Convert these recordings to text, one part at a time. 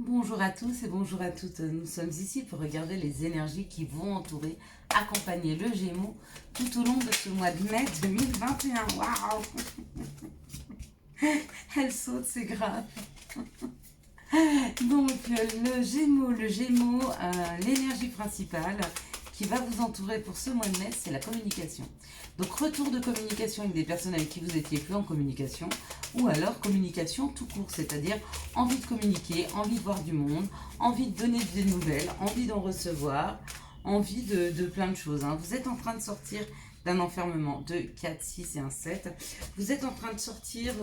Bonjour à tous et bonjour à toutes. Nous sommes ici pour regarder les énergies qui vont entourer, accompagner le Gémeaux tout au long de ce mois de mai 2021. Waouh! Elle saute, c'est grave. Donc le Gémeaux, l'énergie principale qui va vous entourer pour ce mois de mai, c'est la communication. Donc retour de communication avec des personnes avec qui vous étiez plus en communication, ou alors communication tout court, c'est-à-dire envie de communiquer, envie de voir du monde, envie de donner des nouvelles, envie d'en recevoir, envie de plein de choses. Vous êtes en train de sortir d'un enfermement, 2, 4, 6 et un 7. Vous êtes en train de sortir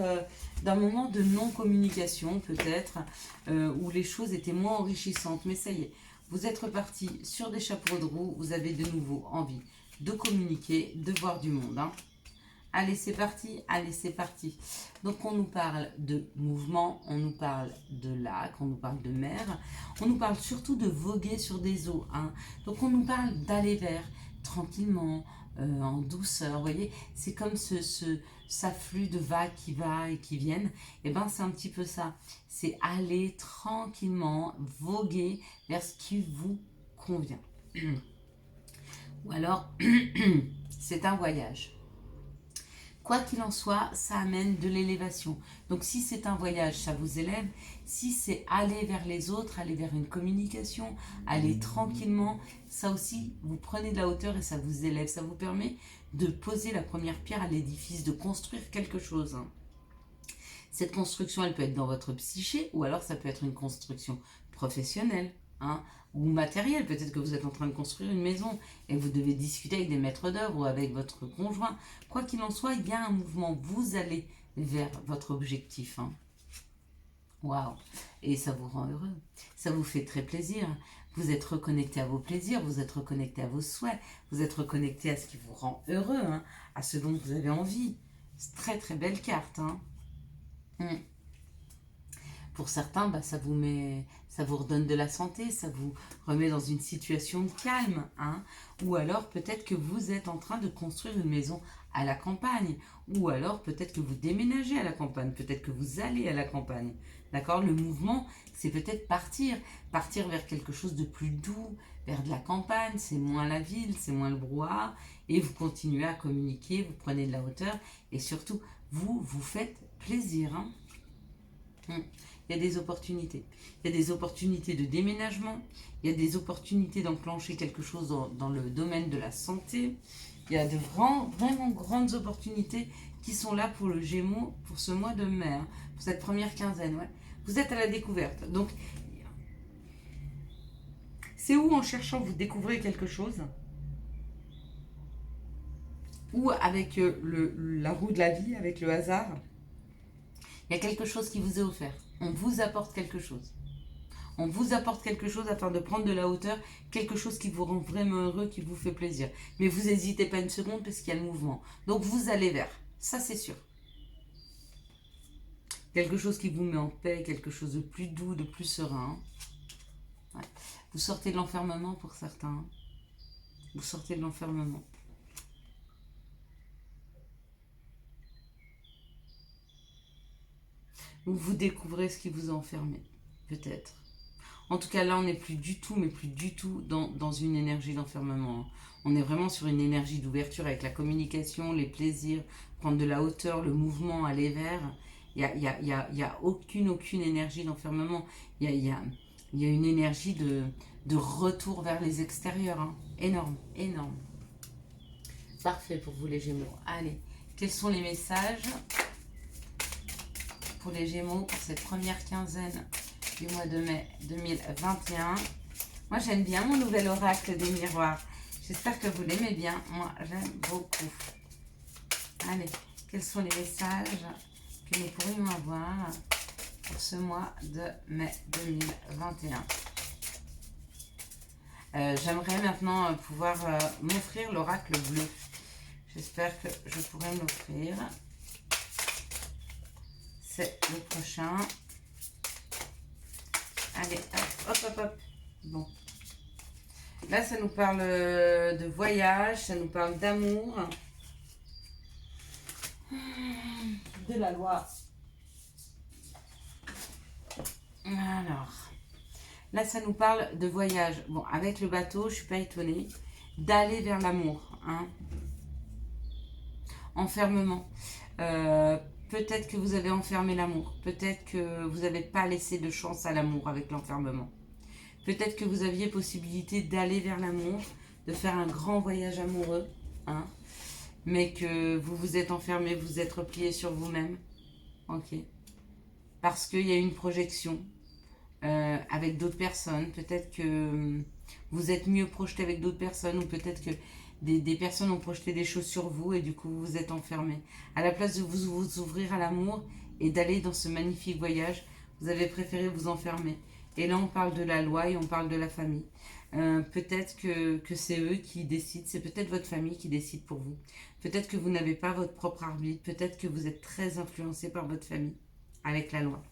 d'un moment de non-communication peut-être, où les choses étaient moins enrichissantes, mais ça y est, vous êtes reparti sur des chapeaux de roue, vous avez de nouveau envie de communiquer, de voir du monde. Allez, c'est parti, allez, c'est parti. Donc, on nous parle de mouvement, on nous parle de lac, on nous parle de mer, on nous parle surtout de voguer sur des eaux. Donc, on nous parle d'aller vers tranquillement, en douceur. Vous voyez, c'est comme ce afflux de vagues qui va et qui viennent. Et bien, c'est un petit peu ça. C'est aller tranquillement, voguer vers ce qui vous convient. Ou alors, c'est un voyage. Quoi qu'il en soit, ça amène de l'élévation. Donc si c'est un voyage, ça vous élève. Si c'est aller vers les autres, aller vers une communication, aller tranquillement, ça aussi, vous prenez de la hauteur et ça vous élève. Ça vous permet de poser la première pierre à l'édifice, de construire quelque chose. Cette construction, elle peut être dans votre psyché ou alors ça peut être une construction professionnelle. Ou matériel, peut-être que vous êtes en train de construire une maison et vous devez discuter avec des maîtres d'œuvre ou avec votre conjoint. Quoi qu'il en soit, il y a un mouvement, vous allez vers votre objectif. Waouh! Et ça vous rend heureux, ça vous fait très plaisir. Vous êtes reconnecté à vos plaisirs, vous êtes reconnecté à vos souhaits, vous êtes reconnecté à ce qui vous rend heureux, à ce dont vous avez envie. C'est très très belle carte. Pour certains, ça vous redonne de la santé, ça vous remet dans une situation de calme. Ou alors peut-être que vous êtes en train de construire une maison à la campagne. Ou alors peut-être que vous déménagez à la campagne, peut-être que vous allez à la campagne. D'accord? Le mouvement, c'est peut-être partir vers quelque chose de plus doux, vers de la campagne, c'est moins la ville, c'est moins le brouhaha, et vous continuez à communiquer, vous prenez de la hauteur, et surtout, vous faites plaisir. Il y a des opportunités. Il y a des opportunités de déménagement. Il y a des opportunités d'enclencher quelque chose dans le domaine de la santé. Il y a de vraiment grandes opportunités qui sont là pour le Gémeaux pour ce mois de mai, pour cette première quinzaine. Ouais. Vous êtes à la découverte. Donc, c'est où en cherchant vous découvrez quelque chose, ou avec la roue de la vie, avec le hasard, il y a quelque chose qui vous est offert. On vous apporte quelque chose. On vous apporte quelque chose afin de prendre de la hauteur, quelque chose qui vous rend vraiment heureux, qui vous fait plaisir. Mais vous n'hésitez pas une seconde parce qu'il y a le mouvement. Donc vous allez vers. Ça, c'est sûr. Quelque chose qui vous met en paix, quelque chose de plus doux, de plus serein. Ouais. Vous sortez de l'enfermement pour certains. Vous sortez de l'enfermement. Ou vous découvrez ce qui vous a enfermé. Peut-être. En tout cas, là, on n'est plus du tout, mais plus du tout dans une énergie d'enfermement. On est vraiment sur une énergie d'ouverture avec la communication, les plaisirs, prendre de la hauteur, le mouvement, aller vers. Il n'y a aucune énergie d'enfermement. Il y a une énergie de retour vers les extérieurs. Énorme, énorme. Parfait pour vous les Gémeaux. Allez, quels sont les messages pour les Gémeaux pour cette première quinzaine du mois de mai 2021. Moi, j'aime bien mon nouvel oracle des miroirs. J'espère que vous l'aimez bien. Moi, j'aime beaucoup. Allez, quels sont les messages que nous pourrions avoir pour ce mois de mai 2021? J'aimerais maintenant pouvoir m'offrir l'oracle bleu. J'espère que je pourrai me l'offrir. C'est le prochain. Allez, hop. Bon. Là, ça nous parle de voyage, ça nous parle d'amour. De la loi. Alors, Là, ça nous parle de voyage. Bon, avec le bateau, je ne suis pas étonnée. D'aller vers l'amour. Hein. Enfermement. Peut-être que vous avez enfermé l'amour. Peut-être que vous n'avez pas laissé de chance à l'amour avec l'enfermement. Peut-être que vous aviez possibilité d'aller vers l'amour, de faire un grand voyage amoureux. Hein, mais que vous vous êtes enfermé, vous êtes replié sur vous-même. Ok. Parce qu'il y a une projection. Avec d'autres personnes. Peut-être que vous êtes mieux projeté avec d'autres personnes ou peut-être que des personnes ont projeté des choses sur vous et du coup vous vous êtes enfermé. À la place de vous ouvrir à l'amour et d'aller dans ce magnifique voyage, vous avez préféré vous enfermer. Et là on parle de la loi et on parle de la famille. Peut-être que c'est eux qui décident, c'est peut-être votre famille qui décide pour vous. Peut-être que vous n'avez pas votre propre arbitre, peut-être que vous êtes très influencé par votre famille avec la loi.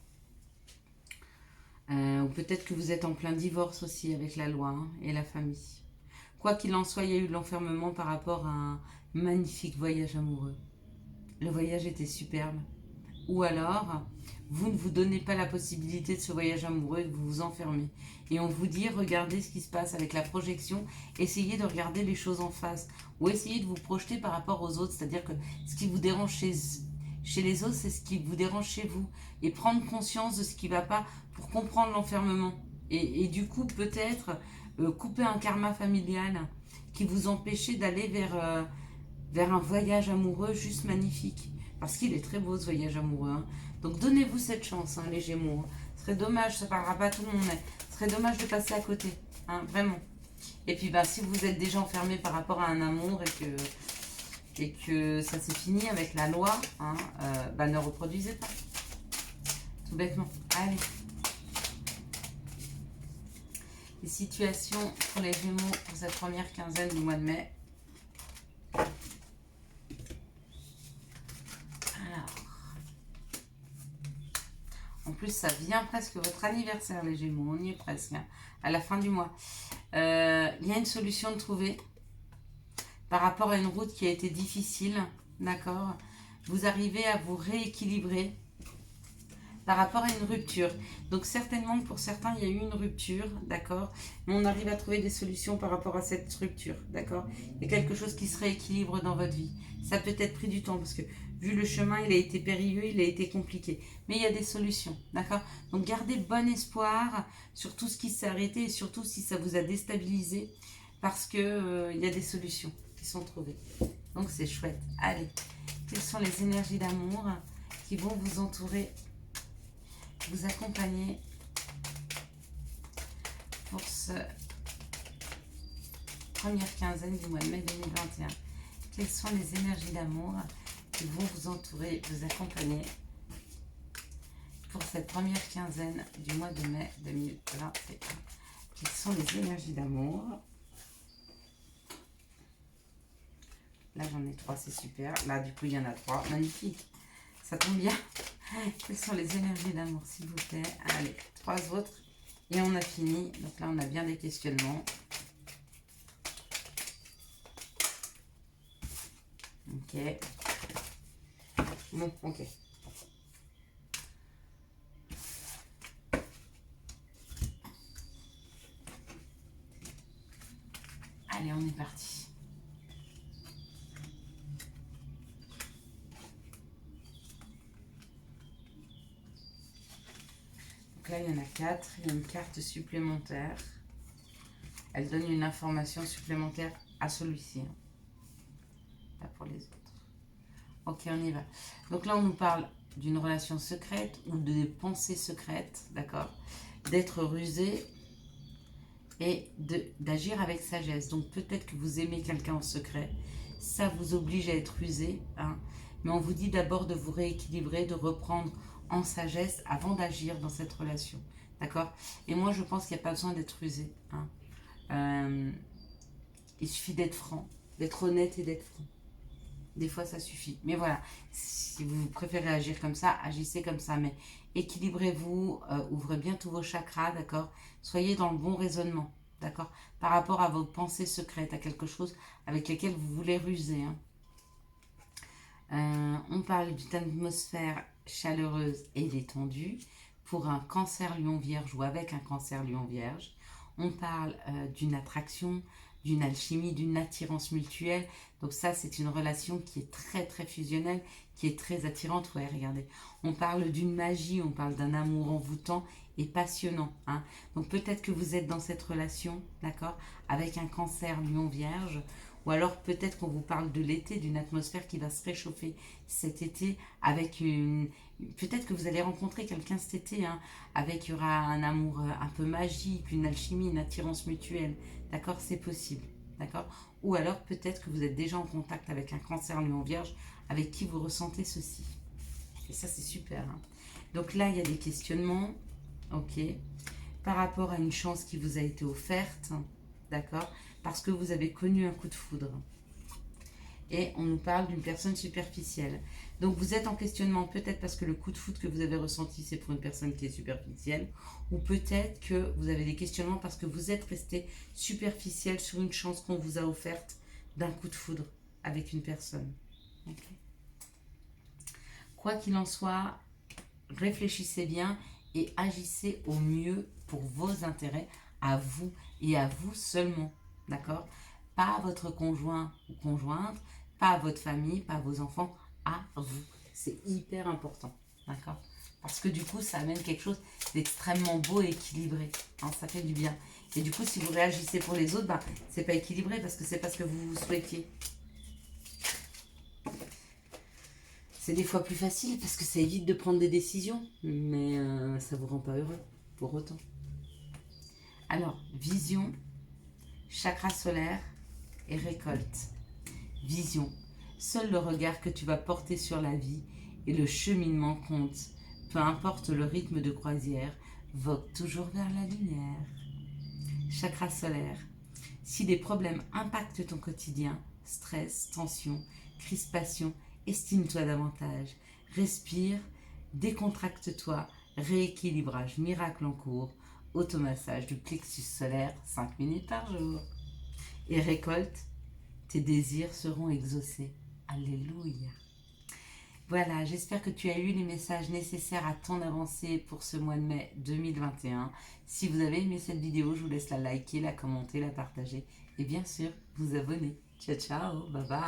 Ou peut-être que vous êtes en plein divorce aussi avec la loi hein, et la famille. Quoi qu'il en soit, il y a eu de l'enfermement par rapport à un magnifique voyage amoureux. Le voyage était superbe. Ou alors, vous ne vous donnez pas la possibilité de ce voyage amoureux et vous vous enfermez. Et on vous dit, regardez ce qui se passe avec la projection, essayez de regarder les choses en face. Ou essayez de vous projeter par rapport aux autres, c'est-à-dire que ce qui vous dérange chez les autres, c'est ce qui vous dérange chez vous. Et prendre conscience de ce qui ne va pas pour comprendre l'enfermement. Et du coup, peut-être couper un karma familial qui vous empêchait d'aller vers un voyage amoureux juste magnifique. Parce qu'il est très beau ce voyage amoureux. Hein. Donc donnez-vous cette chance, hein, les Gémeaux. Ce serait dommage, ça ne parlera pas à tout le monde, mais ce serait dommage de passer à côté. Hein, vraiment. Et puis bah, si vous êtes déjà enfermé par rapport à un amour et que ça s'est fini avec la loi, hein, bah, ne reproduisez pas. Tout bêtement. Allez. Les situations pour les Gémeaux pour cette première quinzaine du mois de mai. Alors. En plus, ça vient presque votre anniversaire, les Gémeaux. On y est presque, hein, à la fin du mois. Il y a une solution de trouver par rapport à une route qui a été difficile. D'accord. Vous arrivez à vous rééquilibrer par rapport à une rupture. Donc certainement que pour certains, il y a eu une rupture, d'accord, mais on arrive à trouver des solutions par rapport à cette rupture, d'accord. Il y a quelque chose qui se rééquilibre dans votre vie. Ça peut être pris du temps parce que vu le chemin, il a été périlleux, il a été compliqué. Mais il y a des solutions, d'accord. Donc gardez bon espoir sur tout ce qui s'est arrêté et surtout si ça vous a déstabilisé parce que il y a des solutions qui sont trouvées. Donc c'est chouette. Allez, quelles sont les énergies d'amour qui vont vous entourer, vous accompagner pour ce première quinzaine du mois de mai 2021. Quelles sont les énergies d'amour qui vont vous entourer, vous accompagner pour cette première quinzaine du mois de mai 2021. Quelles sont les énergies d'amour? Là j'en ai 3, c'est super. Là du coup il y en a 3, magnifique. Ça tombe bien. Quelles sont les énergies d'amour, s'il vous plaît? Allez, 3 autres. Et on a fini. Donc là, on a bien des questionnements. Ok. Bon, ok. Allez, on est parti. Là, il y en a 4. Il y a une carte supplémentaire. Elle donne une information supplémentaire à celui-ci. Hein. Pas pour les autres. Ok, on y va. Donc là, on nous parle d'une relation secrète ou de pensées secrètes, d'accord? D'être rusé et d'agir avec sagesse. Donc peut-être que vous aimez quelqu'un en secret. Ça vous oblige à être rusé. Hein, mais on vous dit d'abord de vous rééquilibrer, de reprendre en sagesse avant d'agir dans cette relation. D'accord? Et moi, je pense qu'il n'y a pas besoin d'être rusé. Hein. Il suffit d'être franc, d'être honnête et d'être franc. Des fois, ça suffit. Mais voilà, si vous préférez agir comme ça, agissez comme ça. Mais équilibrez-vous, ouvrez bien tous vos chakras, d'accord? Soyez dans le bon raisonnement, d'accord? Par rapport à vos pensées secrètes, à quelque chose avec lequel vous voulez ruser. Hein. On parle d'une atmosphère chaleureuse et détendue pour un cancer lion vierge ou avec un cancer lion vierge. On parle d'une attraction, d'une alchimie, d'une attirance mutuelle. Donc ça, c'est une relation qui est très très fusionnelle, qui est très attirante. Ouais, regardez. On parle d'une magie, on parle d'un amour envoûtant et passionnant. Hein. Donc peut-être que vous êtes dans cette relation, d'accord, avec un cancer lion vierge. Ou alors peut-être qu'on vous parle de l'été, d'une atmosphère qui va se réchauffer cet été avec une... Peut-être que vous allez rencontrer quelqu'un cet été, hein, avec il y aura un amour un peu magique, une alchimie, une attirance mutuelle. D'accord, c'est possible. D'accord. Ou alors peut-être que vous êtes déjà en contact avec un cancer lion vierge avec qui vous ressentez ceci. Et ça, c'est super. Hein. Donc là, il y a des questionnements, ok, par rapport à une chance qui vous a été offerte, d'accord, parce que vous avez connu un coup de foudre. Et on nous parle d'une personne superficielle. Donc vous êtes en questionnement peut-être parce que le coup de foudre que vous avez ressenti c'est pour une personne qui est superficielle, ou peut-être que vous avez des questionnements parce que vous êtes resté superficiel sur une chance qu'on vous a offerte d'un coup de foudre avec une personne. Okay. Quoi qu'il en soit, réfléchissez bien et agissez au mieux pour vos intérêts à vous et à vous seulement. D'accord? Pas à votre conjoint ou conjointe, pas à votre famille, pas à vos enfants, à vous. C'est hyper important. D'accord? Parce que du coup, ça amène quelque chose d'extrêmement beau et équilibré. Hein, ça fait du bien. Et du coup, si vous réagissez pour les autres, c'est pas équilibré parce que c'est pas ce que vous souhaitiez. C'est des fois plus facile parce que ça évite de prendre des décisions, mais ça vous rend pas heureux pour autant. Alors, vision, chakra solaire et récolte. Vision, seul le regard que tu vas porter sur la vie et le cheminement compte. Peu importe le rythme de croisière, vogue toujours vers la lumière. Chakra solaire, si des problèmes impactent ton quotidien, stress, tension, crispation, estime-toi davantage, respire, décontracte-toi, rééquilibrage miracle en cours, automassage du plexus solaire 5 minutes par jour. Et récolte, tes désirs seront exaucés. Alléluia. Voilà, j'espère que tu as eu les messages nécessaires à ton avancée pour ce mois de mai 2021. Si vous avez aimé cette vidéo, je vous laisse la liker, la commenter, la partager et bien sûr vous abonner. Ciao, ciao, bye bye.